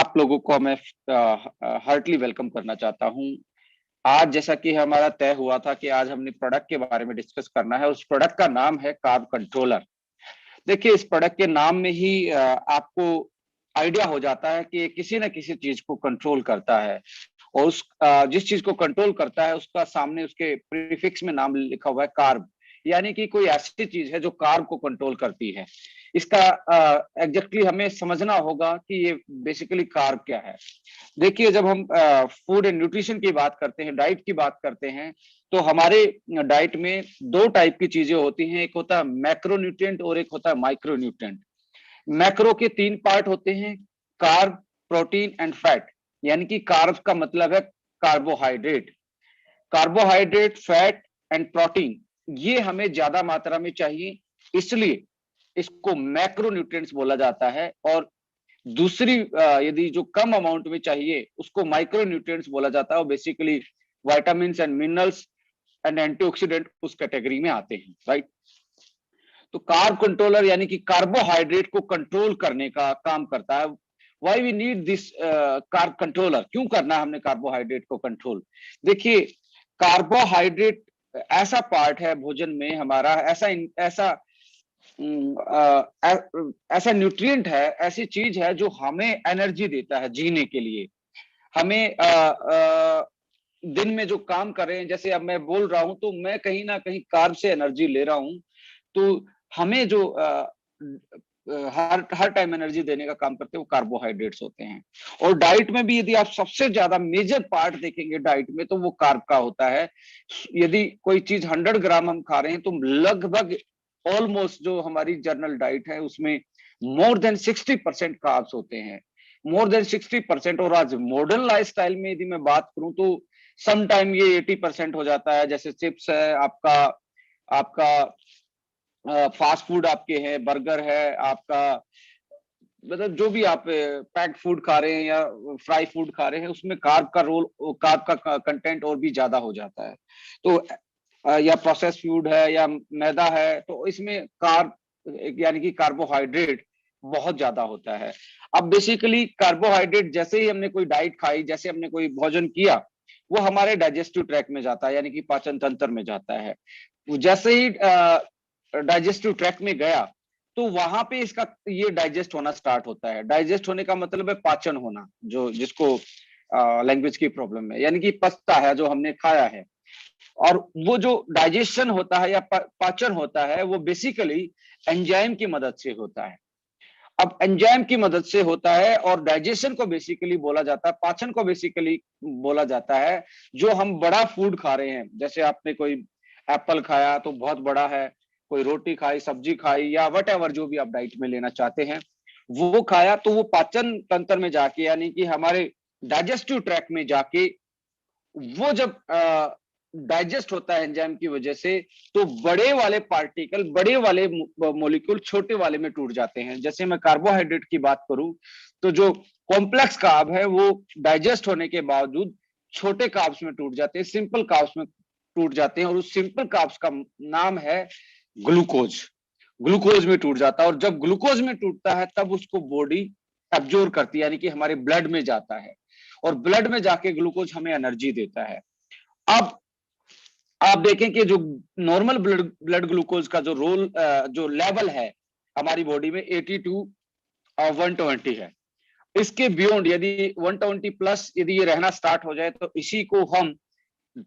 आप लोगों को मैं हार्टली वेलकम करना चाहता हूं। आज जैसा कि हमारा तय हुआ था कि आज हमने प्रोडक्ट के बारे में डिस्कस करना है। उस प्रोडक्ट का नाम है कार्ब कंट्रोलर। देखिए, इस प्रोडक्ट के नाम में ही आपको आइडिया हो जाता है कि ये किसी न किसी चीज को कंट्रोल करता है। और जिस चीज को कंट्रोल करता है उसका सामने उसके प्रीफिक्स में नाम लिखा हुआ है कार्ब, यानी कि कोई ऐसी चीज है जो कार्ब को कंट्रोल करती है। इसका एग्जैक्टली हमें समझना होगा कि ये बेसिकली कार्ब क्या है। देखिए, जब हम फूड एंड न्यूट्रिशन की बात करते हैं, डाइट की बात करते हैं, तो हमारे डाइट में दो टाइप की चीजें होती हैं। एक होता है मैक्रोन्यूट्रिएंट और एक होता है माइक्रोन्यूट्रिएंट। मैक्रो के तीन पार्ट होते हैं: कार्ब, प्रोटीन एंड फैट। यानी कि कार्ब का मतलब है carbohydrate. Carbohydrate, fat and protein ये हमें ज्यादा मात्रा में चाहिए, इसलिए इसको मैक्रोन्यूट्रिएंट्स बोला जाता है। और दूसरी यदि जो कम अमाउंट में चाहिए उसको माइक्रोन्यूट्रिएंट्स बोला जाता है। और basically vitamin and minerals and antioxidant उस कैटेगरी में आते हैं, राइट। तो कार्ब कंट्रोलर यानी कि कार्बोहाइड्रेट को कंट्रोल करने का काम करता है। Why we need this carb controller, क्यों करना है हमने कार्बोहाइड्रेट को कंट्रोल? देखिए, कार्बोहाइड्रेट ऐसा पार्ट है भोजन में हमारा, ऐसा ऐसा न्यूट्रिएंट है, ऐसी चीज है जो हमें एनर्जी देता है जीने के लिए। हमें दिन में जो काम कर रहे हैं, जैसे अब मैं बोल रहा हूं तो मैं कहीं ना कहीं कार्ब से एनर्जी ले रहा हूं। तो हमें जो हर टाइम एनर्जी देने का काम करते हैं वो कार्बोहाइड्रेट्स होते हैं। और डाइट में भी यदि आप सबसे ज्यादा मेजर पार्ट देखेंगे डाइट में तो वो कार्ब का होता है। यदि कोई चीज 100 ग्राम हम खा रहे हैं तो लगभग ऑलमोस्ट जो हमारी जनरल डाइट है उसमें मोर देन 60% कार्ब्स होते हैं, मोर देन 60%। और आज मॉडर्न लाइफस्टाइल में यदि मैं बात करूं तो सम टाइम ये 80% हो जाता है। जैसे चिप्स है, आपका आपका फास्ट फूड आपके हैं, बर्गर है आपका, मतलब जो भी आप पैक्ड फूड खा रहे हैं या फ्राई फूड खा रहे हैं उसमें कार्ब का कंटेंट और भी ज्यादा हो जाता है। तो या प्रोसेस फूड है या मैदा है तो इसमें कार्ब यानी कि कार्बोहाइड्रेट बहुत ज्यादा होता है। अब बेसिकली कार्बोहाइड्रेट जैसे ही हमने कोई डाइट खाई, जैसे हमने कोई भोजन किया, वो हमारे डाइजेस्टिव ट्रैक में जाता है, यानी कि पाचन तंत्र में जाता है। जैसे ही डाइजेस्टिव ट्रैक में गया तो वहां पे इसका ये डाइजेस्ट होना स्टार्ट होता है। डाइजेस्ट होने का मतलब है पाचन होना, जो जिसको लैंग्वेज की प्रॉब्लम है, यानी कि पचता है जो हमने खाया है। और वो जो डाइजेशन होता है या पाचन होता है वो बेसिकली एंजाइम की मदद से होता है। अब एंजाइम की मदद से होता है और डाइजेशन को बेसिकली बोला जाता है, पाचन को बेसिकली बोला जाता है जो हम बड़ा फूड खा रहे हैं। जैसे आपने कोई एप्पल खाया तो बहुत बड़ा है, कोई रोटी खाई, सब्जी खाई या वट एवर जो भी आप डाइट में लेना चाहते हैं वो खाया, तो वो पाचन तंत्र में जाके यानी कि हमारे डाइजेस्टिव ट्रैक में जाके वो जब डाइजेस्ट होता है एंजाइम की वजह से, तो बड़े वाले पार्टिकल, बड़े वाले मॉलिक्यूल छोटे वाले में टूट जाते हैं। जैसे मैं कार्बोहाइड्रेट की बात करूं तो जो कॉम्प्लेक्स कार्ब है वो डाइजेस्ट होने के बावजूद छोटे कार्ब्स में टूट जाते हैं, सिंपल कार्ब्स में टूट जाते हैं। और उस सिंपल कार्ब्स का नाम है ग्लूकोज। ग्लूकोज में टूट जाता है और जब ग्लूकोज में टूटता है तब उसको बॉडी एब्जॉर्ब करती है, यानी कि हमारे ब्लड में जाता है और ब्लड में जाके ग्लूकोज हमें एनर्जी देता है। अब आप देखें कि जो नॉर्मल ब्लड ग्लूकोज का जो लेवल है हमारी बॉडी में 82 और 120 है। इसके बियॉन्ड यदि 120 प्लस यदि ये रहना स्टार्ट हो जाए तो इसी को हम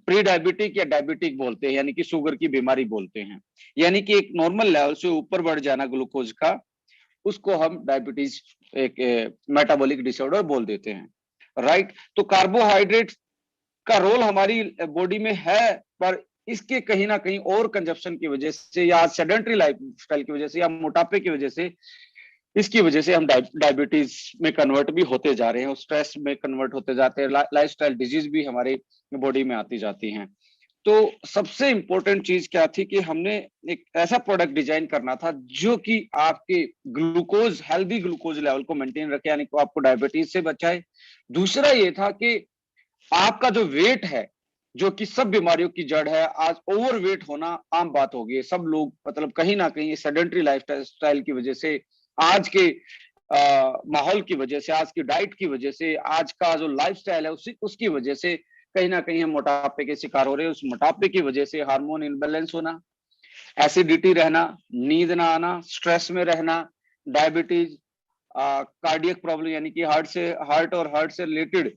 प्री डायबिटिक या डायबिटिक बोलते हैं, यानी कि शुगर की बीमारी बोलते हैं। यानी कि एक नॉर्मल लेवल से ऊपर बढ़ जाना ग्लूकोज का, उसको हम डायबिटीज, एक मेटाबॉलिक डिसऑर्डर बोल देते हैं, राइट। तो कार्बोहाइड्रेट का रोल हमारी बॉडी में है, पर इसके कहीं ना कहीं और कंजप्शन की वजह से या सेडेंटरी लाइफस्टाइल की वजह से या मोटापे की वजह से, इसकी वजह से हम डायबिटीज में कन्वर्ट भी होते जा रहे हैं, स्ट्रेस में कन्वर्ट होते जाते हैं, लाइफस्टाइल डिजीज भी हमारे बॉडी में आती जाती हैं। तो सबसे इंपॉर्टेंट चीज क्या थी कि हमने एक ऐसा प्रोडक्ट डिजाइन करना था जो कि आपके ग्लूकोज, हेल्दी ग्लूकोज लेवल को मेंटेन रखे, यानी कि आपको डायबिटीज से बचाए। दूसरा ये था कि आपका जो वेट है, जो कि सब बीमारियों की जड़ है, आज ओवरवेट होना आम बात हो गई है। सब लोग मतलब कहीं ना कहीं सेडेंटरी लाइफस्टाइल की वजह से आज के माहौल की वजह से, आज की डाइट की वजह से, आज का जो लाइफस्टाइल है उसकी वजह से कहीं ना कहीं हम मोटापे के शिकार हो रहे हैं। उस मोटापे की वजह से हार्मोन इनबैलेंस होना, एसिडिटी रहना, नींद ना आना, स्ट्रेस में रहना, डायबिटीज, कार्डियक प्रॉब्लम यानी कि हार्ट और हार्ट से रिलेटेड,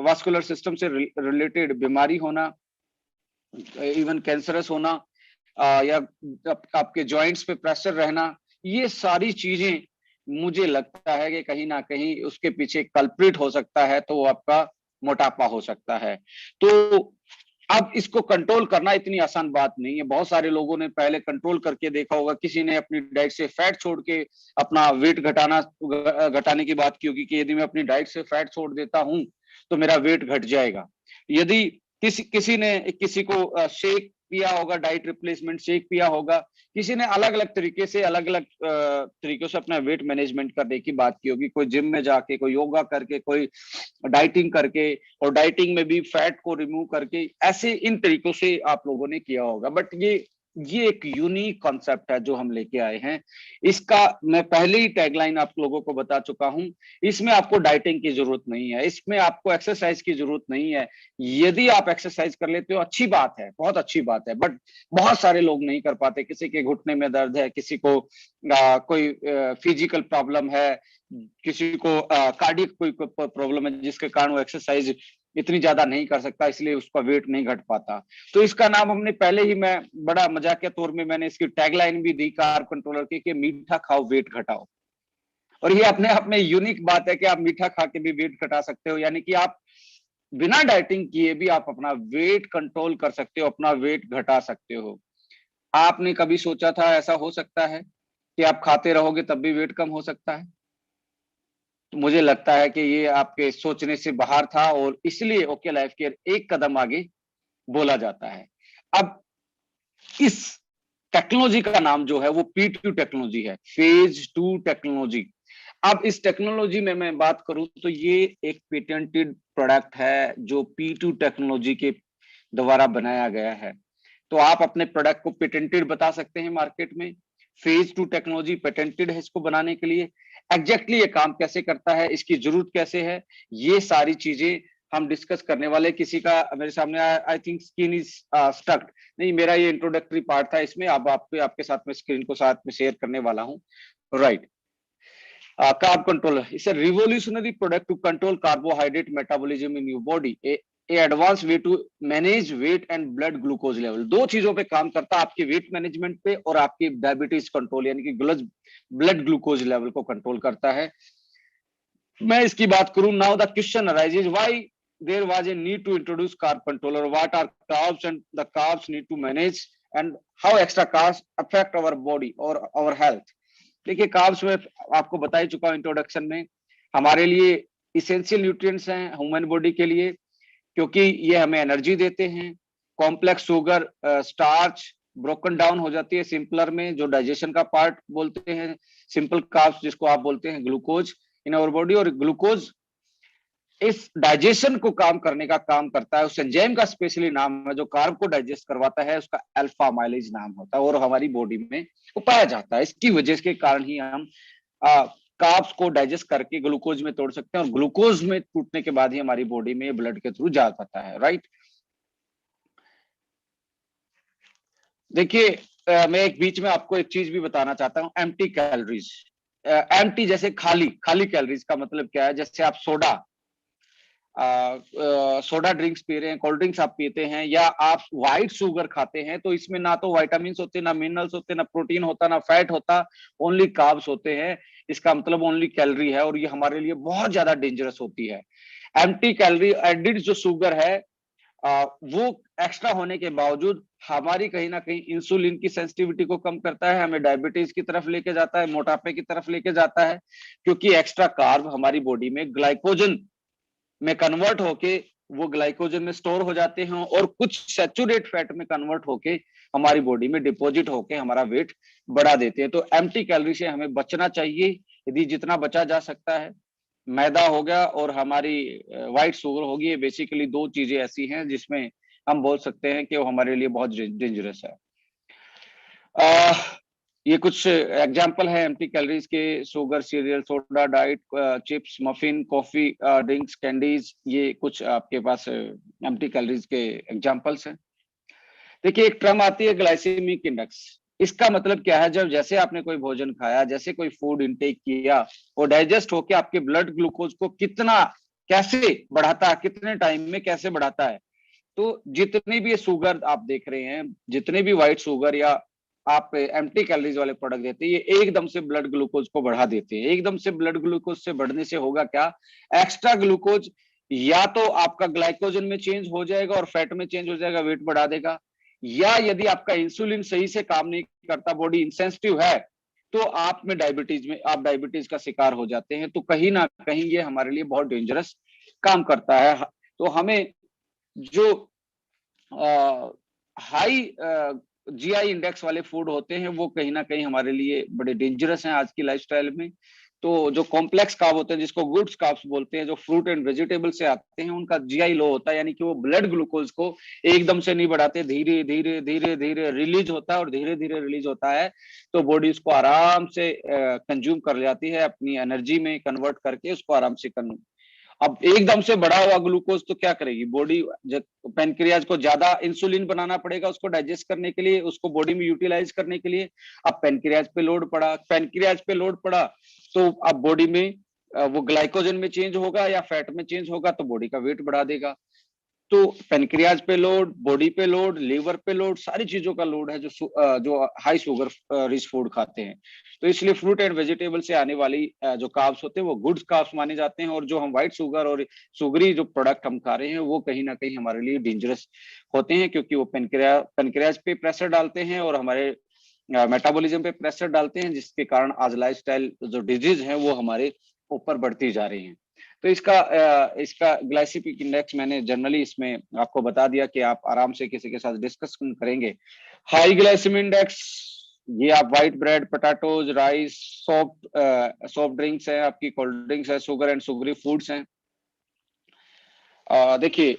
वास्कुलर सिस्टम से रिलेटेड बीमारी होना, इवन कैंसरस होना, या आपके जॉइंट्स पे प्रेशर रहना, ये सारी चीजें मुझे लगता है कि कहीं ना कहीं उसके पीछे कल्प्रिट हो सकता है, तो वो आपका मोटापा हो सकता है। तो अब इसको कंट्रोल करना इतनी आसान बात नहीं है। बहुत सारे लोगों ने पहले कंट्रोल करके देखा होगा, किसी ने अपनी डाइट से फैट छोड़ के अपना वेट घटाने की बात की होगी कि यदि मैं अपनी डाइट से फैट छोड़ देता हूं तो मेरा वेट घट जाएगा। यदि किसी ने किसी को शेक पिया होगा, डाइट रिप्लेसमेंट शेक पिया होगा, किसी ने अलग अलग तरीके से अलग अलग तरीकों से अपना वेट मैनेजमेंट करने की बात की होगी, कोई जिम में जाके, कोई योगा करके, कोई डाइटिंग करके, और डाइटिंग में भी फैट को रिमूव करके, ऐसे इन तरीकों से आप लोगों ने किया होगा। बट ये एक यूनिक कॉन्सेप्ट है जो हम लेके आए हैं। इसका मैं पहले ही टैगलाइन आप लोगों को बता चुका हूं, इसमें आपको डाइटिंग की जरूरत नहीं है, इसमें आपको एक्सरसाइज की जरूरत नहीं है। यदि आप एक्सरसाइज कर लेते हो अच्छी बात है, बहुत अच्छी बात है, बट बहुत सारे लोग नहीं कर पाते। किसी के घुटने में दर्द है, किसी को कोई फिजिकल प्रॉब्लम है, किसी को कार्डियक कोई प्रॉब्लम है जिसके कारण वो एक्सरसाइज इतनी ज्यादा नहीं कर सकता, इसलिए उसका वेट नहीं घट पाता। तो इसका नाम हमने पहले ही, मैं बड़ा मजाकिया तौर में मैंने इसकी टैगलाइन भी दी कार्ब कंट्रोलर की, कि मीठा खाओ वेट घटाओ। और ये अपने आप में यूनिक बात है कि आप मीठा खा के भी वेट घटा सकते हो, यानी कि आप बिना डाइटिंग किए भी आप अपना वेट कंट्रोल कर सकते हो, अपना वेट घटा सकते हो। आपने कभी सोचा था ऐसा हो सकता है कि आप खाते रहोगे तब भी वेट कम हो सकता है? तो मुझे लगता है कि ये आपके सोचने से बाहर था, और इसलिए ओके लाइफ केयर एक कदम आगे बोला जाता है। अब इस टेक्नोलॉजी का नाम जो है वो P2 टेक्नोलॉजी है, फेज 2 टेक्नोलॉजी। अब इस टेक्नोलॉजी में मैं बात करूं तो ये एक पेटेंटेड प्रोडक्ट है जो P2 टेक्नोलॉजी के द्वारा बनाया गया है। तो आप अपने प्रोडक्ट को पेटेंटेड बता सकते हैं मार्केट में। फेज 2 टेक्नोलॉजी पेटेंटेड है इसको बनाने के लिए। एग्जैक्टली ये काम कैसे करता है, इसकी जरूरत कैसे है, ये सारी चीजें हम डिस्कस करने वाले। किसी का मेरे सामने आई थिंक स्किन इज स्टक्ड, नहीं, मेरा ये इंट्रोडक्टरी पार्ट था इसमें। अब आपके साथ में स्क्रीन को साथ में शेयर करने वाला हूँ। Right, carb controller is a revolutionary product to control carbohydrate metabolism in your body. A advanced way to manage weight and blood glucose level. दो चीजों पे काम करता है, आपके वेट मैनेजमेंट पे और आपकी डायबिटीज कंट्रोल यानी कि ब्लड ग्लूकोज लेवल को कंट्रोल करता है। मैं इसकी बात करूं, now the question arises why there was a need to introduce carb controller, what are carbs and the carbs need to manage, and how extra carbs affect our body और our health. देखिए, carbs में आपको बता ही चुका हूं introduction में, हमारे लिए इसेंशियल न्यूट्रिएंट्स हैं ह्यूमन बॉडी के लिए, क्योंकि ये हमें एनर्जी देते हैं। Complex sugar, starch broken down हो जाती है सिंपलर में, जो डाइजेशन का पार्ट बोलते हैं। सिंपल कार्ब्स जिसको आप बोलते हैं ग्लूकोज इन आवर बॉडी, और ग्लूकोज इस डाइजेशन को काम करने का काम करता है। उस एंजाइम का स्पेशली नाम है जो कार्ब को डाइजेस्ट करवाता है, उसका अल्फा माइलेज नाम होता है, और हमारी बॉडी में वो पाया जाता है। इसकी वजह के कारण ही हम कार्ब्स को डाइजेस्ट करके ग्लूकोज में तोड़ सकते हैं, और ग्लूकोज में टूटने के बाद ही हमारी बॉडी में ब्लड के थ्रू जा पाता है। राइट, देखिए, मैं एक बीच में आपको एक चीज भी बताना चाहता हूँ, एम्प्टी कैलोरीज। एम्प्टी जैसे खाली, खाली कैलोरीज का मतलब क्या है? जैसे आप सोडा ड्रिंक्स पी रहे हैं, कोल्ड ड्रिंक्स आप पीते हैं, या आप व्हाइट शुगर खाते हैं, तो इसमें ना तो वाइटामिन होते, ना मिनरल्स होते, ना प्रोटीन होता, ना फैट होता, ओनली कार्ब्स होते हैं। इसका मतलब ओनली कैलोरी है, और ये हमारे लिए बहुत ज्यादा डेंजरस होती है। एम्प्टी कैलोरी एडिड जो शुगर है, वो एक्स्ट्रा होने के बावजूद हमारी कहीं ना कहीं इंसुलिन की सेंसिटिविटी को कम करता है, हमें डायबिटीज की तरफ लेके जाता है, मोटापे की तरफ लेके जाता है, क्योंकि एक्स्ट्रा कार्ब हमारी बॉडी में ग्लाइकोजन में कन्वर्ट होके वो ग्लाइकोजन में स्टोर हो जाते हैं, और कुछ सैचुरेट फैट में कन्वर्ट होके हमारी बॉडी में डिपॉजिट होके हमारा वेट बढ़ा देते हैं। तो एम्प्टी कैलोरी से हमें बचना चाहिए, यदि जितना बचा जा सकता है। मैदा हो गया और हमारी व्हाइट शुगर होगी, ये बेसिकली दो चीजें ऐसी हैं जिसमें हम बोल सकते हैं कि वो हमारे लिए बहुत डेंजरस है। ये कुछ एग्जाम्पल है एम्प्टी कैलोरीज के, sugar, serial, soda, diet, chips, muffin, coffee, drinks, candies, ये कुछ आपके पास एम्प्टी कैलोरीज के एग्जाम्पल्स हैं। देखिए एक टर्म आती है ग्लाइसेमिक इंडेक्स। इसका मतलब क्या है, जब जैसे आपने कोई भोजन खाया, जैसे कोई फूड इंटेक किया, वो डाइजेस्ट होके आपके ब्लड ग्लूकोज को कितना, कैसे बढ़ाता है, कितने टाइम में कैसे बढ़ाता है। तो जितनी भी शुगर आप देख रहे हैं, जितने भी व्हाइट शुगर या आप एम्प्टी कैलोरीज वाले प्रोडक्ट देते हैं, ये एकदम से ब्लड ग्लूकोज को बढ़ा देते हैं। एकदम से ब्लड ग्लूकोज से बढ़ने से होगा क्या, एक्स्ट्रा ग्लूकोज या तो आपका ग्लाइकोजन में चेंज हो जाएगा और फैट में चेंज हो जाएगा, वेट बढ़ा देगा, या यदि आपका इंसुलिन सही से काम नहीं करता, बॉडी इंसेंसिटिव है, तो आप डायबिटीज का शिकार हो जाते हैं। तो कहीं ना कहीं ये हमारे लिए बहुत डेंजरस काम करता है। तो हमें जो हाई जीआई इंडेक्स वाले फूड होते हैं, वो कहीं ना कहीं हमारे लिए बड़े डेंजरस हैं आज की लाइफस्टाइल में। तो जो कॉम्प्लेक्स कार्ब होते हैं, जिसको गुड्स कार्ब्स बोलते हैं, जो फ्रूट एंड वेजिटेबल से आते हैं, उनका जीआई लो होता है, यानी कि वो ब्लड ग्लूकोज को एकदम से नहीं बढ़ाते, धीरे धीरे धीरे धीरे रिलीज होता है, और धीरे धीरे रिलीज होता है तो बॉडी उसको आराम से कंज्यूम कर जाती है, अपनी एनर्जी में कन्वर्ट करके उसको आराम से अब एकदम से बढ़ा हुआ ग्लूकोज तो क्या करेगी बॉडी, पेनक्रियाज को ज्यादा इंसुलिन बनाना पड़ेगा उसको डाइजेस्ट करने के लिए, उसको बॉडी में यूटिलाइज करने के लिए। अब पेनक्रियाज पे लोड पड़ा तो अब बॉडी में वो ग्लाइकोजन में चेंज होगा या फैट में चेंज होगा, तो बॉडी का वेट बढ़ा देगा। तो पेनक्रियाज पे लोड, बॉडी पे लोड, लीवर पे लोड, सारी चीजों का लोड है जो हाई शुगर रिच फूड खाते हैं। तो इसलिए फ्रूट एंड वेजिटेबल से आने वाली जो कार्ब्स होते हैं वो गुड्स कार्ब्स माने जाते हैं, और जो हम व्हाइट शुगर और शुगरी जो प्रोडक्ट हम खा रहे हैं वो कहीं ना कहीं हमारे लिए डेंजरस होते हैं, क्योंकि वो पेनक्रियाज पे प्रेशर डालते हैं और हमारे मेटाबॉलिज्म पे प्रेशर डालते हैं, जिसके कारण आज लाइफस्टाइल जो डिजीज है वो हमारे ऊपर बढ़ती जा रही है। तो इसका ग्लाइसेमिक इंडेक्स मैंने जनरली इसमें आपको बता दिया कि आप आराम से किसी के साथ डिस्कस करेंगे। हाई ग्लाइसेमिक इंडेक्स, ये आप white bread, potatoes, rice, soft drinks है, आपकी कोल्ड ड्रिंक्स है, शुगर एंड शुगरी फूड्स हैं। देखिए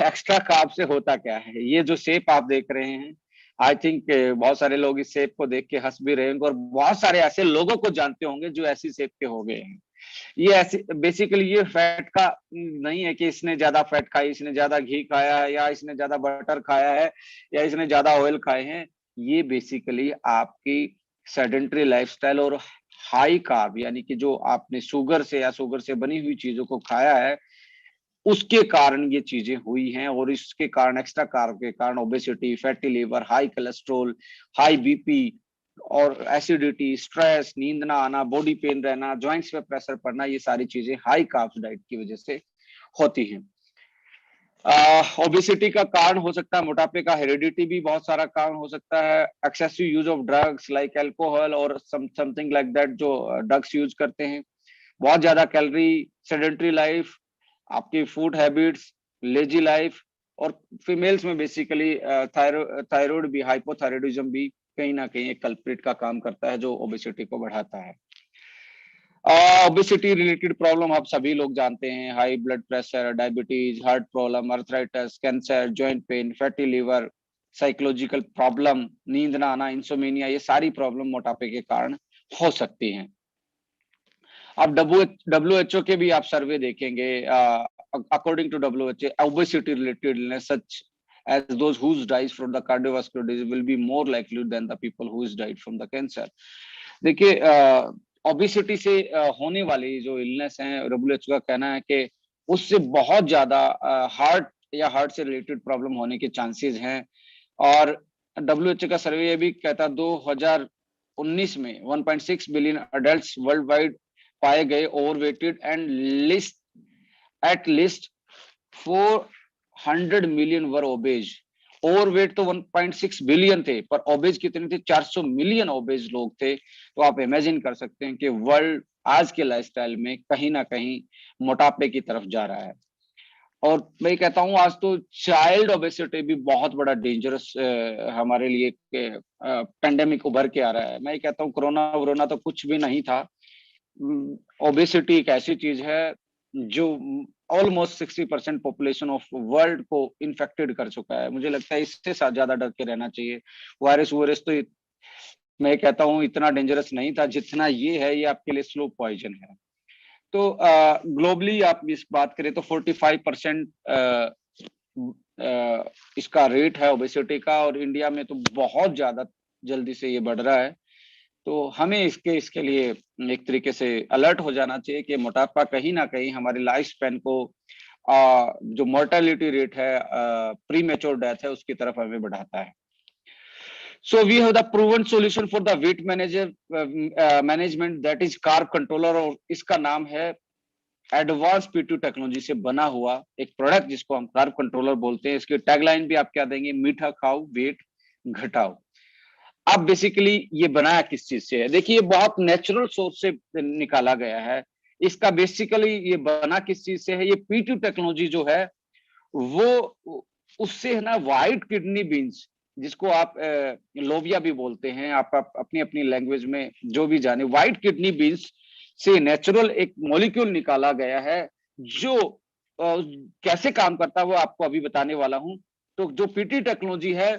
एक्स्ट्रा कार्ब से होता क्या है, ये जो शेप आप देख रहे हैं, आई थिंक बहुत सारे लोग इस शेप को देख के हंस भी रहे होंगे, और बहुत सारे ऐसे लोगों को जानते होंगे जो ऐसी शेप के हो गए हैं। ये ऐसी बेसिकली ये फैट का नहीं है कि इसने ज्यादा फैट खाई, इसने ज्यादा घी खाया है, या इसने ज्यादा बटर खाया है, या इसने ज्यादा ऑयल खाए हैं। ये बेसिकली आपकी सेडेंटरी लाइफस्टाइल और हाई कार्ब, यानी कि जो आपने शुगर से या शुगर से बनी हुई चीजों को खाया है, उसके कारण ये चीजें हुई हैं। और इसके कारण, एक्स्ट्रा कार्ब के कारण, obesity, fatty liver, high cholesterol, high BP और एसिडिटी, स्ट्रेस, नींद ना आना, बॉडी पेन रहना, जॉइंट्स पे प्रेशर पड़ना, ये सारी चीजें हाई कार्ब्स डाइट की वजह से होती हैं। ओबेसिटी का कारण हो सकता है मोटापे का, हेरिडिटी भी बहुत सारा कारण हो सकता है, excessive use of drugs like alcohol और समथिंग लाइक दैट, जो ड्रग्स यूज करते हैं, बहुत ज्यादा कैलोरी, सेडेंटरी लाइफ, आपकी फूड हैबिट्स, लेजी लाइफ, और फीमेल्स में बेसिकली थायराइड भी, हाइपोथायराइडिज्म भी कहीं ना कहीं एक कल्प्रिट का काम करता है जो ओबेसिटी को बढ़ाता है। ओबेसिटी रिलेटेड प्रॉब्लम आप सभी लोग जानते हैं, high blood pressure, diabetes, heart problem, arthritis, cancer, joint pain, fatty liver, psychological problem, नींद ना आना, इंसोमेनिया, ये सारी प्रॉब्लम मोटापे के कारण हो सकती हैं। अब WHO के भी आप सर्वे देखेंगे, according to WHO, obesity related illness such as those who dies from the cardiovascular disease will be more likely than the people who died from the cancer। देखिए ओबेसिटी से होने वाली जो इलनेस है, WHO का कहना है कि उससे बहुत ज्यादा हार्ट या हार्ट से रिलेटेड प्रॉब्लम होने के चांसेस हैं। और WHO का सर्वे ये भी कहता 2019 में 1.6 बिलियन अडल्ट्स वर्ल्ड वाइड पाए गए overweighted, and at least 400 million were obese. Overweight तो 1.6 बिलियन थे, पर ओबेज कितने थे, 400 मिलियन ओबेज लोग थे। तो आप इमेजिन कर सकते हैं कि वर्ल्ड आज के लाइफस्टाइल में कहीं ना कहीं मोटापे की तरफ जा रहा है। और मैं कहता हूँ आज तो चाइल्ड ओबेसिटी भी बहुत बड़ा डेंजरस हमारे लिए पेंडेमिक उभर के आ रहा है। मैं कहता हूँ कोरोना वोरोना तो कुछ भी नहीं था। ओबेसिटी एक ऐसी चीज है जो ऑलमोस्ट 60% पॉपुलेशन ऑफ वर्ल्ड को इन्फेक्टेड कर चुका है। मुझे लगता है इससे ज्यादा डर के रहना चाहिए। वायरस तो मैं कहता हूँ इतना डेंजरस नहीं था जितना ये है, ये आपके लिए स्लो पॉइजन है। तो ग्लोबली आप इस बात करें तो 45% इसका रेट है ओबेसिटी का, और इंडिया में तो बहुत ज्यादा जल्दी से ये बढ़ रहा है। तो हमें इसके लिए एक तरीके से अलर्ट हो जाना चाहिए कि मोटापा कहीं ना कहीं हमारी लाइफ स्पैन को, जो मोर्टेलिटी रेट है, प्री मेच्योर डेथ है, उसकी तरफ हमें बढ़ाता है। So we have the proven solution for the weight manager management, that is carb controller, और इसका नाम है एडवांस पी2 टेक्नोलॉजी से बना हुआ एक प्रोडक्ट जिसको हम कार्ब कंट्रोलर बोलते हैं। इसकी टैगलाइन भी आप क्या देंगे? मीठा खाओ, वेट घटाओ। अब बेसिकली ये बनाया किस चीज से है? देखिए, बहुत नेचुरल सोर्स से निकाला गया है। इसका बेसिकली ये बना किस चीज से है? ये पी2 टेक्नोलॉजी जो है वो उससे है ना, व्हाइट किडनी बीन्स, जिसको आप लोबिया भी बोलते हैं, आप अपनी अपनी लैंग्वेज में जो भी जाने, व्हाइट किडनी बीन्स से नेचुरल एक मॉलिक्यूल निकाला गया है जो कैसे काम करता है वो आपको अभी बताने वाला हूं। तो जो पीटी टेक्नोलॉजी है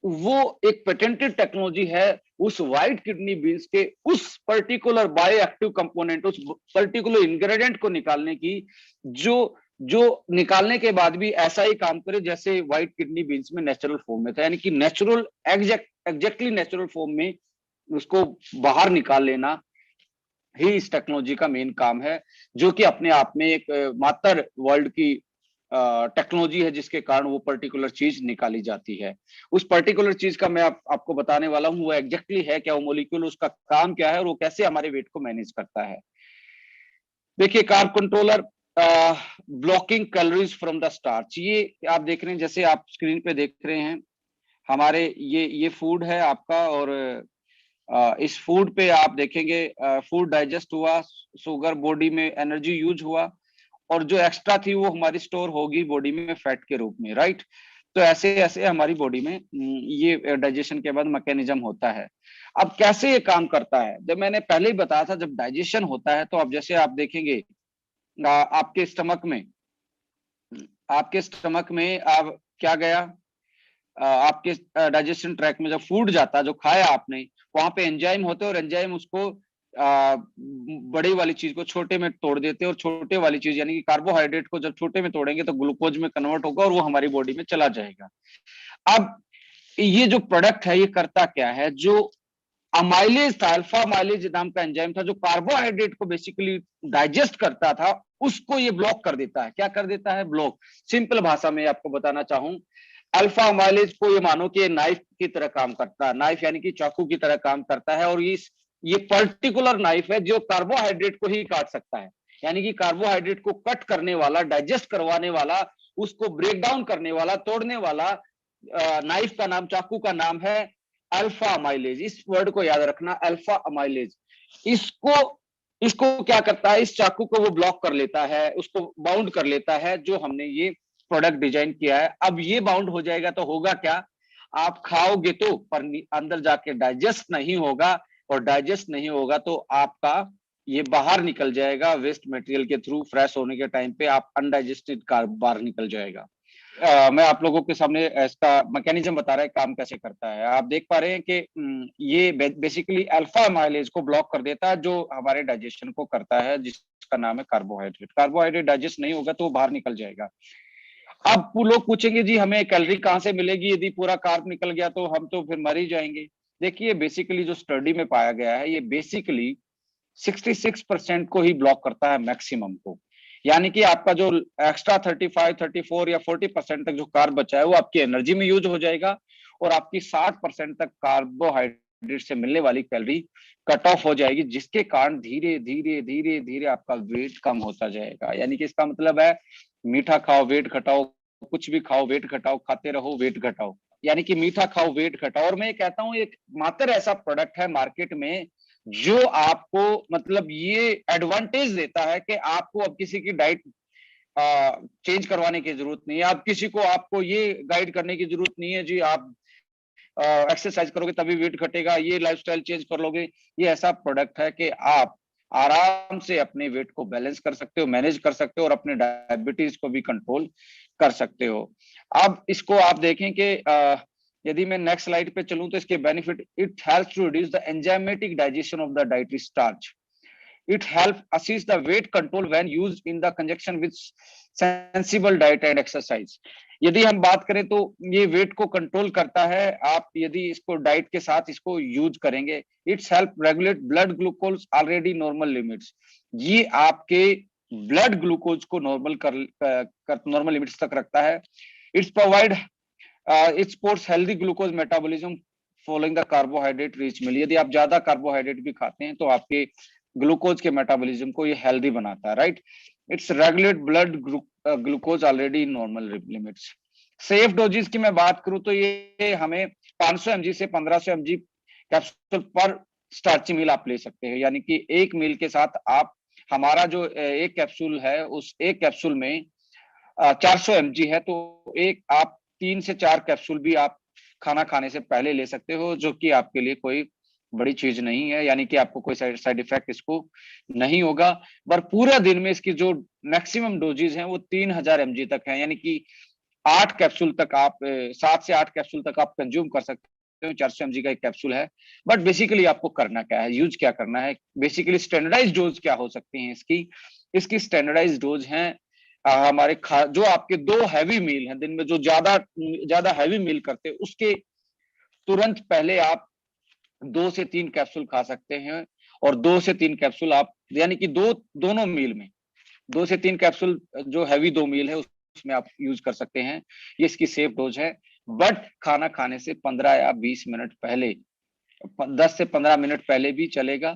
वो एक पेटेंटेड टेक्नोलॉजी है उस व्हाइट किडनी बीन्स के उस पर्टिकुलर बायो एक्टिव कंपोनेंट, उस पर्टिकुलर इंग्रेडिएंट को निकालने की, जो जो निकालने के बाद भी ऐसा ही काम करे जैसे व्हाइट किडनी बीन्स में नेचुरल फॉर्म में था, यानी कि नेचुरल, एग्जैक्टली नेचुरल फॉर्म में उसको बाहर निकाल लेना ही इस टेक्नोलॉजी का मेन काम है, जो कि अपने आप में एक मात्र वर्ल्ड की टेक्नोलॉजी है जिसके कारण वो पर्टिकुलर चीज निकाली जाती है। उस पर्टिकुलर चीज का मैं आपको बताने वाला हूँ, वो एग्जैक्टली है क्या, वो मॉलिक्यूल, उसका काम क्या है और वो कैसे हमारे वेट को मैनेज करता है। देखिए, carb controller blocking calories from the starch, ये आप देख रहे हैं, जैसे आप स्क्रीन पे देख रहे हैं हमारे, ये फूड है आपका, और इस फूड पे आप देखेंगे फूड डाइजेस्ट हुआ, शुगर बॉडी में एनर्जी यूज हुआ, और जो एक्स्ट्रा थी वो हमारी स्टोर होगी बॉडी में फैट के रूप में, राइट। तो ऐसे ऐसे हमारी बॉडी में ये डाइजेशन के बाद मैकेनिज्म होता है। अब कैसे ये काम करता है, जब मैंने पहले ही बताया था, जब डाइजेशन होता है तो अब जैसे आप देखेंगे आपके स्टमक में, आप क्या गया, आपके डाइजेशन ट्रैक में जब फूड जाता है, जो खाया आपने, वहां पे एंजाइम होते हैं, और एंजाइम उसको बड़ी वाली चीज को छोटे में तोड़ देते हैं, और छोटे वाली चीज यानी कि कार्बोहाइड्रेट को जब छोटे में तोड़ेंगे तो ग्लूकोज में कन्वर्ट होगा और वो हमारी बॉडी में चला जाएगा। अब ये जो प्रोडक्ट है ये करता क्या है? जो अमाइलेज था, अल्फा माइलेज नाम का एंजाइम था, जो कार्बोहाइड्रेट को बेसिकली डाइजेस्ट करता था, उसको ये ब्लॉक कर देता है। क्या कर देता है? ब्लॉक। सिंपल भाषा में आपको बताना चाहूं, अल्फा माइलेज को ये मानो कि नाइफ की तरह काम करता है, नाइफ यानी कि चाकू की तरह काम करता है, और ये पर्टिकुलर नाइफ है जो कार्बोहाइड्रेट को ही काट सकता है, यानी कि कार्बोहाइड्रेट को कट करने वाला, डाइजेस्ट करवाने वाला, उसको ब्रेक डाउन करने वाला, तोड़ने वाला नाइफ का नाम, चाकू का नाम है अल्फा अमाइलेज। इस वर्ड को याद रखना, अल्फा अमाइलेज। इसको इसको क्या करता है? इस चाकू को वो ब्लॉक कर लेता है, उसको बाउंड कर लेता है, जो हमने ये प्रोडक्ट डिजाइन किया है। अब ये बाउंड हो जाएगा तो होगा क्या? आप खाओगे तो पर अंदर जाके डाइजेस्ट नहीं होगा, और डाइजेस्ट नहीं होगा तो आपका ये बाहर निकल जाएगा वेस्ट मटेरियल के थ्रू, फ्रेश होने के टाइम पे आप अनडाइजेस्टेड कार्ब बाहर निकल जाएगा। मैं आप लोगों के सामने इसका मैकेनिज्म बता रहा है, काम कैसे करता है। आप देख पा रहे हैं कि ये बेसिकली अल्फा माइलेज को ब्लॉक कर देता है, जो हमारे डाइजेशन को करता है, जिसका नाम है कार्बोहाइड्रेट। कार्बोहाइड्रेट डाइजेस्ट नहीं होगा तो वो बाहर निकल जाएगा। अब लोग पूछेंगे जी हमें कैलोरी कहाँ से मिलेगी, यदि पूरा कार्ब निकल गया तो हम तो फिर मर ही जाएंगे। देखिए, बेसिकली जो स्टडी में पाया गया है, ये बेसिकली 66% को ही ब्लॉक करता है, मैक्सिमम को। यानी कि आपका जो एक्स्ट्रा 35, 34 या 40% तक जो कार्ब बचा है वो आपकी एनर्जी में यूज हो जाएगा, और आपकी 60% तक कार्बोहाइड्रेट से मिलने वाली कैलोरी कट ऑफ हो जाएगी, जिसके कारण धीरे धीरे धीरे धीरे आपका वेट कम होता जाएगा। यानी कि इसका मतलब है, मीठा खाओ वेट घटाओ, कुछ भी खाओ वेट घटाओ, खाते रहो वेट घटाओ, यानी कि मीठा खाओ वेट घटाओ। और मैं कहता हूं एक मात्र ऐसा प्रोडक्ट है मार्केट में जो आपको मतलब ये एडवांटेज देता है कि आपको अब किसी की डाइट चेंज करवाने की जरूरत नहीं है, आप किसी को आपको ये गाइड करने की जरूरत नहीं है जी आप एक्सरसाइज करोगे तभी वेट घटेगा, ये लाइफस्टाइल चेंज कर लोगे। ये ऐसा प्रोडक्ट है कि आप आराम से अपने वेट को बैलेंस कर सकते हो, मैनेज कर सकते हो, और अपने डायबिटीज को भी कंट्रोल कर सकते हो। अब इसको आप देखें कि यदि मैं नेक्स्ट स्लाइड पे चलूं तो इसके benefit, it helps to reduce the enzymatic digestion of the dietary starch, it helps assist the weight control when used in the conjunction with sensible diet and exercise। यदि हम बात करें तो ये वेट को कंट्रोल करता है, आप यदि इसको डाइट के साथ इसको यूज करेंगे। It's help regulate blood glucose already normal limits, ये आपके ब्लड ग्लूकोज को नॉर्मल लिमिट्स तक रखता है। It's provide it supports healthy glucose metabolism following the carbohydrate rich meal. यदि आप ज्यादा कार्बोहाइड्रेट भी खाते हैं तो आपके ग्लूकोज के मेटाबॉलिज्म को ये हेल्दी बनाता है, right. It's regulate blood glucose already normal limits. Safe doses की मैं बात करूं तो ये हमें 500 mg से 1500 mg कैप्सूल पर स्टार्ची मील आप ले सकते हैं, यानी कि एक मील के साथ आप, हमारा जो एक कैप्सूल है उस एक कैप्सूल में 400 mg है, तो एक आप 3 से 4 कैप्सूल भी आप खाना खाने से पहले ले सकते हो, जो कि आपके लिए कोई बड़ी चीज नहीं है, यानी कि आपको कोई साइड इफेक्ट इसको नहीं होगा। पर पूरा दिन में इसकी जो मैक्सिमम डोजेज हैं वो 3000 mg तक है, यानी कि 8 कैप्सूल तक आप 7 से 8 कैप्सूल तक आप कंज्यूम कर सकते हो। 400 mg का एक कैप्सूल है। बट बेसिकली आपको करना क्या है, यूज क्या करना है, बेसिकली स्टैंडर्डाइज डोज क्या हो सकती है इसकी स्टैंडर्डाइज डोज है हमारे जो आपके 2 हैवी मील हैं दिन में, जो ज्यादा हैवी मील करते हैं उसके तुरंत पहले आप 2 से 3 कैप्सूल खा सकते हैं, और 2 से 3 कैप्सूल आप, यानी कि दोनों मील में 2 से 3 कैप्सूल जो हैवी 2 मील है उसमें आप यूज कर सकते हैं। ये इसकी सेफ डोज है। बट खाना खाने से 15 या 20 मिनट पहले, 10 से 15 मिनट पहले भी चलेगा,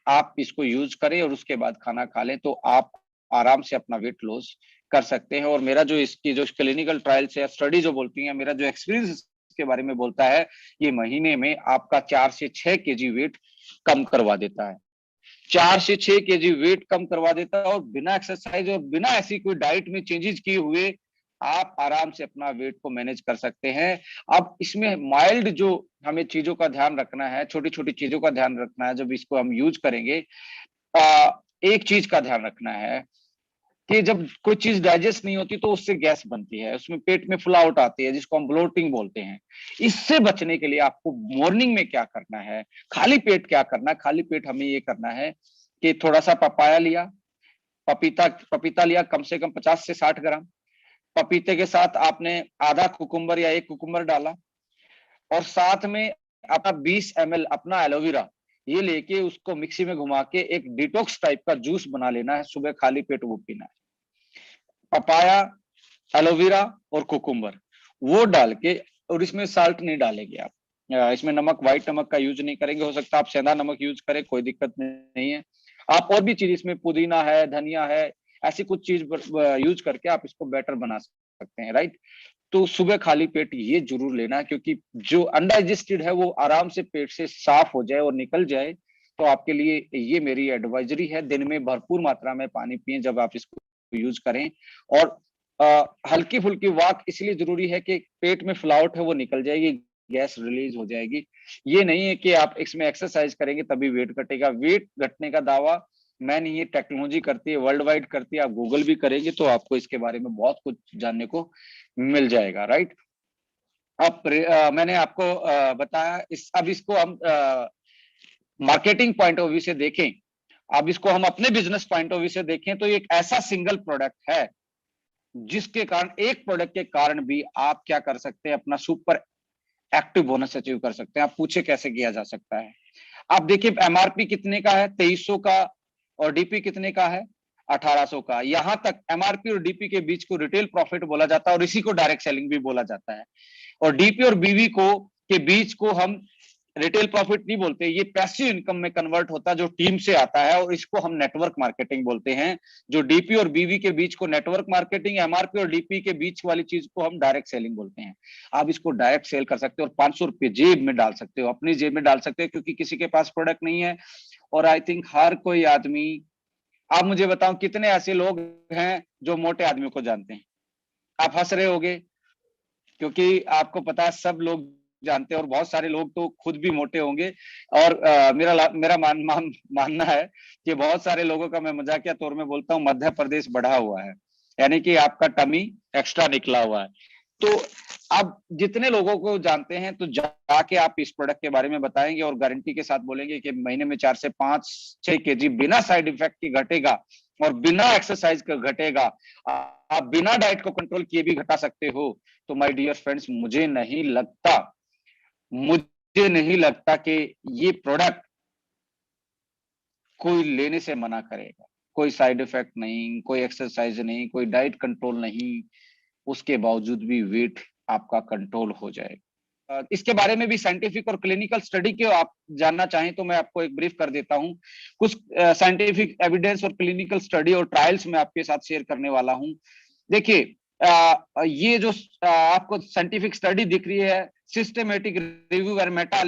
आप इसको यूज करें और उसके बाद खाना खा लें तो आप आराम से अपना वेट लॉस कर सकते हैं। और मेरा जो इसकी जो क्लिनिकल ट्रायल्स या स्टडी जो बोलती है, मेरा जो एक्सपीरियंस के बारे में बोलता है, ये महीने में आपका 4 से 6 केजी वेट कम करवा देता है। 4 से 6 केजी वेट कम करवा देता है, और बिना एक्सरसाइज और बिना ऐसी कोई डाइट में चेंजेस किए हुए आप आराम से अपना वेट को मैनेज कर सकते हैं। अब इसमें माइल्ड जो हमें चीजों का ध्यान रखना है, छोटी छोटी चीजों का ध्यान रखना है जब इसको हम यूज करेंगे। एक चीज का ध्यान रखना है कि जब कोई चीज डाइजेस्ट नहीं होती तो उससे गैस बनती है, उसमें पेट में फुलावट आती है, जिसको हम ब्लोटिंग बोलते हैं। इससे बचने के लिए आपको मॉर्निंग में क्या करना है, खाली पेट क्या करना है, खाली पेट हमें ये करना है कि थोड़ा सा पपाया लिया, पपीता लिया कम से कम 50 से 60 ग्राम। पपीते के साथ आपने आधा कुकुम्बर या 1 कुकुम्बर डाला, और साथ में अपना 20 ml अपना एलोवेरा ये लेके उसको मिक्सी में घुमा के एक डिटॉक्स टाइप का जूस बना लेना है, सुबह खाली पेट वो पीना है। पपाया, एलोवेरा और कुकुम्बर वो डाल के, और इसमें साल्ट नहीं डालेंगे आप, इसमें नमक, व्हाइट नमक का यूज नहीं करेंगे, हो सकता है आप सेंधा नमक यूज करें, कोई दिक्कत नहीं है। आप और भी चीज, इसमें पुदीना है, धनिया है, ऐसी कुछ चीज यूज करके आप इसको बेटर बना सकते हैं, राइट। तो सुबह खाली पेट ये जरूर लेना है, क्योंकि जो अनडाइजेस्टेड है वो आराम से पेट से साफ हो जाए और निकल जाए। तो आपके लिए ये मेरी एडवाइजरी है, दिन में भरपूर मात्रा में पानी पिए जब आप इसको यूज करें। और हल्की फुल्की वॉक इसलिए जरूरी है कि पेट में फ्लाउट है वो निकल जाएगी, गैस रिलीज हो जाएगी। ये नहीं है कि आप इसमें एक्सरसाइज करेंगे तभी वेट घटेगा। वेट घटने का दावा मैं नहीं, ये टेक्नोलॉजी करती है, वर्ल्ड वाइड करती है। आप गूगल भी करेंगे तो आपको इसके बारे में बहुत कुछ जानने को मिल जाएगा, राइट। अब मैंने आपको बताया, अब इसको हम मार्केटिंग पॉइंट ऑफ व्यू से देखें, अब इसको हम अपने बिजनेस पॉइंट ऑफ व्यू से देखें तो एक ऐसा सिंगल प्रोडक्ट है जिसके कारण, एक प्रोडक्ट के कारण भी आप क्या कर सकते हैं, अपना सुपर एक्टिव बोनस अचीव कर सकते हैं। आप पूछे कैसे किया जा सकता है। आप देखिए एमआरपी कितने का है, 2300 का, और डीपी कितने का है, 1800 का। यहां तक एमआरपी और डीपी के बीच को रिटेल प्रॉफिट बोला जाता है, और इसी को डायरेक्ट सेलिंग भी बोला जाता है। और डीपी और बीवी को के बीच को हम रिटेल प्रॉफिट नहीं बोलते, ये पैसिव इनकम में कन्वर्ट होता है जो टीम से आता है, और इसको हम नेटवर्क मार्केटिंग बोलते हैं। जो डीपी और बीवी के बीच को नेटवर्क मार्केटिंग, एमआरपी और डीपी के बीच वाली चीज को हम डायरेक्ट सेलिंग बोलते हैं। आप इसको डायरेक्ट सेल कर सकते हो और 500 रुपये जेब में डाल सकते हो, अपनी जेब में डाल सकते हो, क्योंकि किसी के पास प्रोडक्ट नहीं है। और आई थिंक हर कोई आदमी, आप मुझे बताओ कितने ऐसे लोग हैं जो मोटे आदमी को जानते हैं। आप हंस रहे होगे, क्योंकि आपको पता है सब लोग जानते हैं, और बहुत सारे लोग तो खुद भी मोटे होंगे। और मेरा मानना है कि बहुत सारे लोगों का, मैं मजाकिया तौर में बोलता हूँ, मध्य प्रदेश बढ़ा हुआ है, यानी कि आपका टमी एक्स्ट्रा निकला हुआ है। तो अब जितने लोगों को जानते हैं तो जाके आप इस प्रोडक्ट के बारे में बताएंगे और गारंटी के साथ बोलेंगे कि महीने में 4 से 5 6 kg बिना साइड इफेक्ट के घटेगा और बिना एक्सरसाइज के घटेगा, आप बिना डाइट को कंट्रोल किए भी घटा सकते हो, तो माय डियर फ्रेंड्स मुझे नहीं लगता कि ये प्रोडक्ट कोई लेने से मना करेगा। कोई साइड इफेक्ट नहीं, कोई एक्सरसाइज नहीं, कोई डाइट कंट्रोल नहीं, उसके बावजूद भी वेट आपका कंट्रोल हो जाएगा। इसके बारे में भी साइंटिफिक और क्लिनिकल स्टडी के आप जानना चाहें तो मैं आपको एक ब्रीफ कर देता हूं। कुछ साइंटिफिक एविडेंस और क्लिनिकल स्टडी और ट्रायल्स में आपके साथ शेयर करने वाला हूं। देखिए, ये जो आपको साइंटिफिक स्टडी दिख रही है, सिस्टमेटिक रिव्यू और meta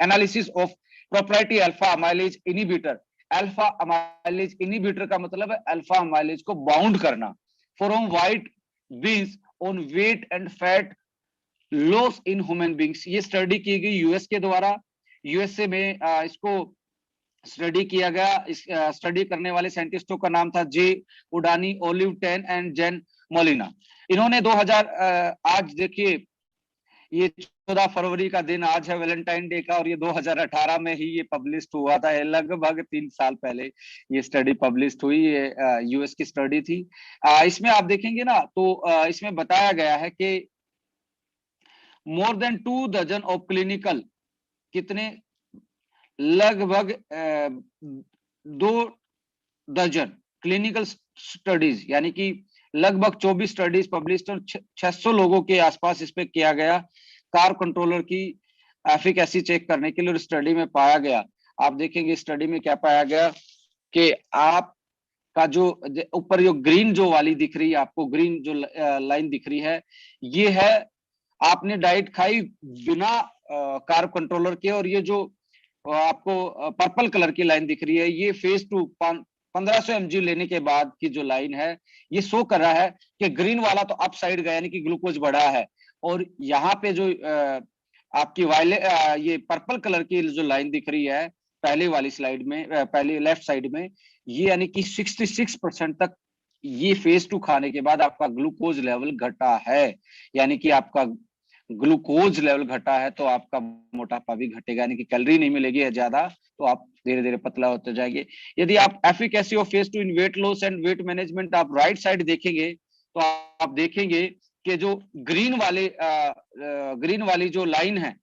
analysis of propriety alpha amylase inhibitor. Alpha amylase inhibitor का मतलब है अल्फा अमाइलेज को बाउंड करना from white beans on weight and fat loss in human beings. ये स्टडी की गई यूएस के द्वारा। यूएसए में इसको स्टडी किया गया। इस स्टडी करने वाले साइंटिस्टों का नाम था J Udani, Olive Ten and Jane Molina. इन्होंने 2000 आज देखिए ये 14 फरवरी का दिन आज है वैलेंटाइन डे का, और ये 2018 में ही ये पब्लिश हुआ था, लगभग 3 साल पहले ये स्टडी पब्लिश हुई। ये यूएस की स्टडी थी। इसमें आप देखेंगे ना तो इसमें बताया गया है कि more than 2 dozen of clinical, कितने, लगभग 2 डजन क्लिनिकल स्टडीज, यानी कि लगभग 24 स्टडीज पब्लिश और 600 लोगों के आसपास इस पे किया गया कार कंट्रोलर की एफिकेसी चेक करने के लिए। स्टडी में पाया गया, आप देखेंगे स्टडी में क्या पाया गया कि आप का जो ऊपर जो ग्रीन जो वाली दिख रही है आपको, ग्रीन जो लाइन दिख रही है, ये है आपने डाइट खाई बिना कार्ब कंट्रोलर के, और ये जो आपको पर्पल कलर की लाइन दिख रही है ये फेज 2 1500 mg लेने के बाद की जो लाइन है, ये शो कर रहा है कि ग्रीन वाला तो अप साइड गया, यानी कि ग्लूकोज बढ़ा है। और यहाँ पे जो आपकी ये पर्पल कलर की जो लाइन दिख रही है पहले वाली स्लाइड में, पहले लेफ्ट साइड में, ये यानी कि 66% तक ये फेज 2 खाने के बाद आपका ग्लूकोज लेवल घटा है। यानी कि आपका ग्लूकोज लेवल घटा है तो आपका मोटापा भी घटेगा, यानी कि कैलोरी नहीं मिलेगी है ज्यादा, तो आप धीरे धीरे पतला होते जाएंगे। यदि आप efficacy of phase 2 in wait loss and weight management आप राइट साइड देखेंगे तो आप देखेंगे कि जो ग्रीन वाली जो लाइन है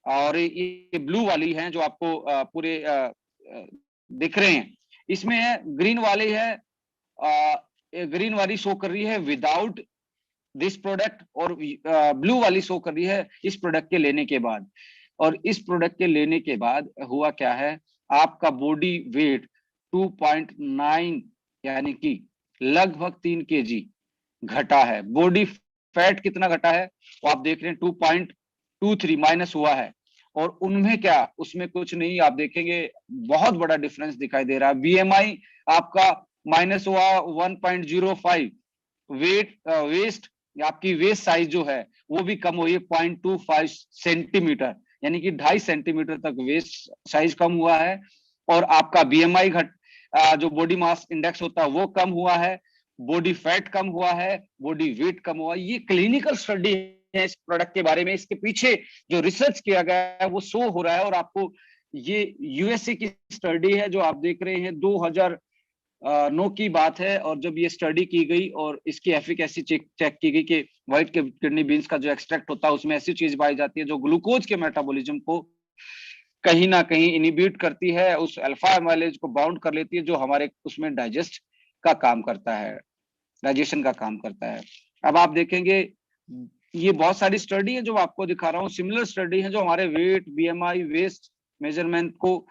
और ये ब्लू वाली है जो आपको पूरे दिख रहे हैं, इसमें ग्रीन वाली है, ग्रीन वाली शो कर रही है विदाउट दिस प्रोडक्ट, और ब्लू वाली शो कर रही है इस प्रोडक्ट के लेने के बाद। और इस प्रोडक्ट के लेने के बाद हुआ क्या है, आपका बॉडी वेट 2.9 यानी कि लगभग 3 kg घटा है। बॉडी फैट कितना घटा है वो आप देख रहे हैं 2.23 माइनस हुआ है। और उनमें क्या, उसमें कुछ नहीं, आप देखेंगे बहुत बड़ा डिफरेंस दिखाई दे रहा है। बीएमआई आपका माइनस हुआ 1.05, वेस्ट आपकी वेस्ट साइज जो है वो भी कम हुई है 0.25 सेंटीमीटर, यानी कि 2.5 सेंटीमीटर तक वेस्ट साइज कम हुआ है। और आपका बीएमआई जो बॉडी मास इंडेक्स होता है वो कम हुआ है, बॉडी फैट कम हुआ है, बॉडी वेट कम हुआ। ये क्लिनिकल स्टडी है इस प्रोडक्ट के बारे में, इसके पीछे जो रिसर्च किया गया है वो शो हो रहा है। और आपको ये यूएसए की स्टडी है जो आप देख रहे हैं, 2009 की बात है। और जब ये स्टडी की गई और इसकी एफिकेसी चेक की गई कि व्हाइट किडनी बीन्स का जो एक्सट्रैक्ट होता है उसमें ऐसी चीज पाई जाती है जो ग्लूकोज के मेटाबॉलिज्म को कहीं ना कहीं इनिबिट करती है, उस अल्फा एमाइलेज को बाउंड कर लेती है जो हमारे उसमें डाइजेस्ट का काम करता है, डाइजेशन का काम करता है। अब आप देखेंगे ये बहुत सारी स्टडी है जो आपको दिखा रहा हूँ, सिमिलर स्टडी है जो हमारे वेट, बीएमआई, वेस्ट मेजरमेंट को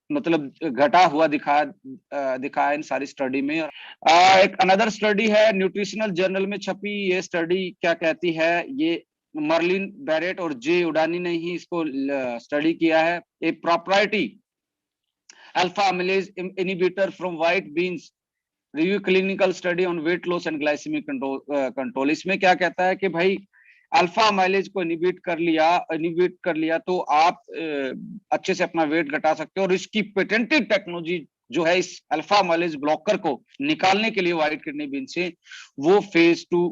मतलब घटा हुआ दिखाया इन सारी स्टडी में। एक अनदर स्टडी है न्यूट्रिशनल जर्नल में छपी, ये स्टडी क्या कहती है, ये मर्लिन बैरेट और जे उडानी ने ही इसको स्टडी किया है। A proprietary alpha amylase inhibitor from white beans, review clinical study on weight loss and glycemic control. इसमें क्या कहता है कि भाई अल्फा माइलेज को इनिबिट कर लिया तो आप अच्छे से अपना वेट घटा सकते हो। और इसकी पेटेंटेड टेक्नोलॉजी जो है इस अल्फा माइलेज ब्लॉकर को निकालने के लिए व्हाइट किडनी बीन से, वो फेज 2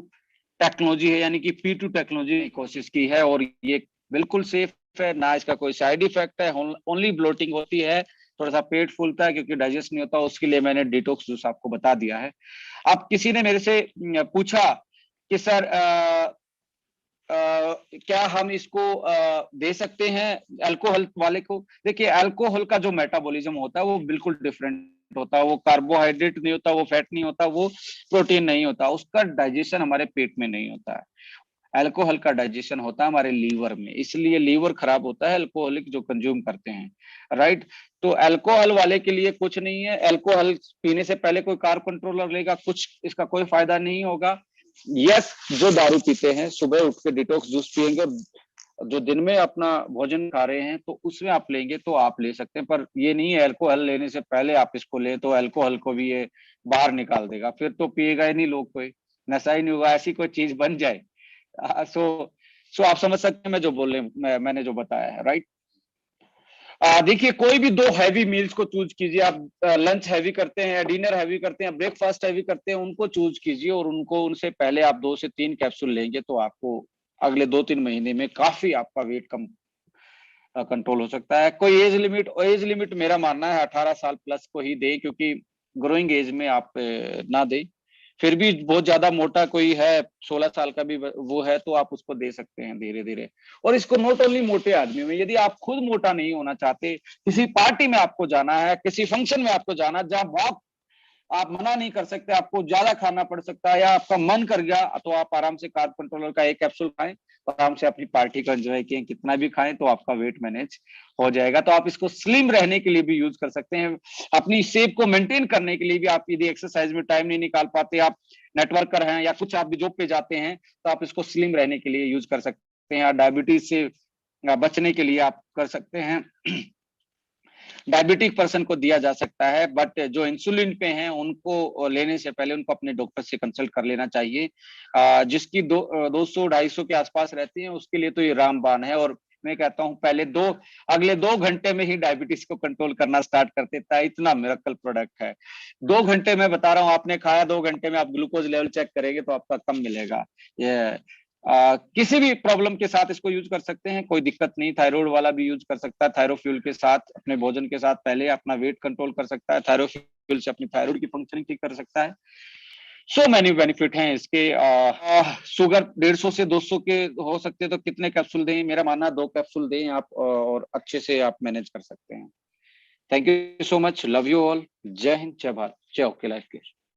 टेक्नोलॉजी है, यानी कि P2 टेक्नोलॉजी की कोशिश की है, और ये बिल्कुल सेफ है, ना इसका कोई साइड इफेक्ट है। ओनली ब्लोटिंग होती है, थोड़ा सा पेट फूलता है क्योंकि डाइजेस्ट नहीं होता, उसके लिए मैंने डिटॉक्स जूस आपको बता दिया है। अब किसी ने मेरे से पूछा कि सर क्या हम इसको दे सकते हैं अल्कोहल वाले को? देखिए, अल्कोहल का जो मेटाबॉलिज्म होता है वो बिल्कुल डिफरेंट होता है। वो कार्बोहाइड्रेट नहीं होता, वो फैट नहीं होता, वो प्रोटीन नहीं होता, उसका डाइजेशन हमारे पेट में नहीं होता है। अल्कोहल का डाइजेशन होता है हमारे लीवर में, इसलिए लीवर खराब होता है अल्कोहलिक जो कंज्यूम करते हैं, राइट। तो अल्कोहल वाले के लिए कुछ नहीं है, अल्कोहल पीने से पहले कोई कार्ब कंट्रोलर लेगा, कुछ इसका कोई फायदा नहीं होगा। यस, जो दारू पीते हैं सुबह उठ के डिटॉक्स जूस पियेंगे, जो दिन में अपना भोजन खा रहे हैं तो उसमें आप लेंगे तो आप ले सकते हैं, पर ये नहीं है अल्कोहल लेने से पहले आप इसको ले तो अल्कोहल को भी ये बाहर निकाल देगा, फिर तो पिएगा ही नहीं लोग, कोई नशा ही नहीं होगा, ऐसी कोई चीज बन जाए। सो सो आप समझ सकते हैं मैं जो बोले, मैंने जो बताया है, राइट। देखिए, कोई भी दो हैवी मील्स को चूज कीजिए। आप लंच हैवी करते हैं, डिनर हैवी करते हैं, ब्रेकफास्ट हैवी करते हैं, उनको चूज कीजिए, और उनको उनसे पहले आप 2 से 3 कैप्सूल लेंगे तो आपको अगले 2-3 महीने में काफी आपका वेट कम कंट्रोल हो सकता है। कोई एज लिमिट मेरा मानना है 18 साल प्लस को ही दे, क्योंकि ग्रोइंग एज में आप ना दे। फिर भी बहुत ज्यादा मोटा कोई है, 16 साल का भी वो है, तो आप उसको दे सकते हैं धीरे धीरे। और इसको नॉट ओनली मोटे आदमी में, यदि आप खुद मोटा नहीं होना चाहते, किसी पार्टी में आपको जाना है, किसी फंक्शन में आपको जाना है जहां बहुत आप मना नहीं कर सकते, आपको ज्यादा खाना पड़ सकता है, या आपका मन कर गया, तो आप आराम से कार्ब कंट्रोलर का 1 कैप्सूल खाएं, आराम से अपनी पार्टी का एंजॉय किए, कितना भी खाएं तो आपका वेट मैनेज हो जाएगा। तो आप इसको स्लिम रहने के लिए भी यूज कर सकते हैं, अपनी शेप को मेंटेन करने के लिए भी। आप यदि एक्सरसाइज में टाइम नहीं निकाल पाते, आप नेटवर्कर हैं या कुछ आप भी जॉब पे जाते हैं, तो आप इसको स्लिम रहने के लिए यूज कर सकते हैं। डायबिटीज से बचने के लिए आप कर सकते हैं। डायबिटिक पर्सन को दिया जा सकता है, बट जो इंसुलिन पे हैं उनको लेने से पहले उनको अपने डॉक्टर से कंसल्ट कर लेना चाहिए। जिसकी 200-250 के आसपास रहती है उसके लिए तो ये रामबाण है। और मैं कहता हूँ पहले अगले 2 घंटे में ही डायबिटीज को कंट्रोल करना स्टार्ट कर देता है, इतना मिरेकल प्रोडक्ट है। 2 घंटे में बता रहा हूँ, आपने खाया 2 घंटे में आप ग्लूकोज लेवल चेक करेंगे तो आपका कम मिलेगा। ये किसी भी प्रॉब्लम के साथ इसको यूज कर सकते हैं, कोई दिक्कत नहीं। थायराइड वाला भी यूज कर सकता है, थायरोफ्यूल के साथ अपने भोजन के साथ पहले अपना वेट कंट्रोल कर सकता है, थायरोफ्यूल से अपनी थायराइड की फंक्शनिंग ठीक कर सकता है। सो मैनी बेनिफिट हैं इसके। शुगर 150 से 200 के हो सकते हैं, तो कितने कैप्सूल दें? मेरा मानना 2 कैप्सूल दें आप, और अच्छे से आप मैनेज कर सकते हैं। Thank you so much, love you all. जय हिंद, जय भारत, जय ओके लाइफ के।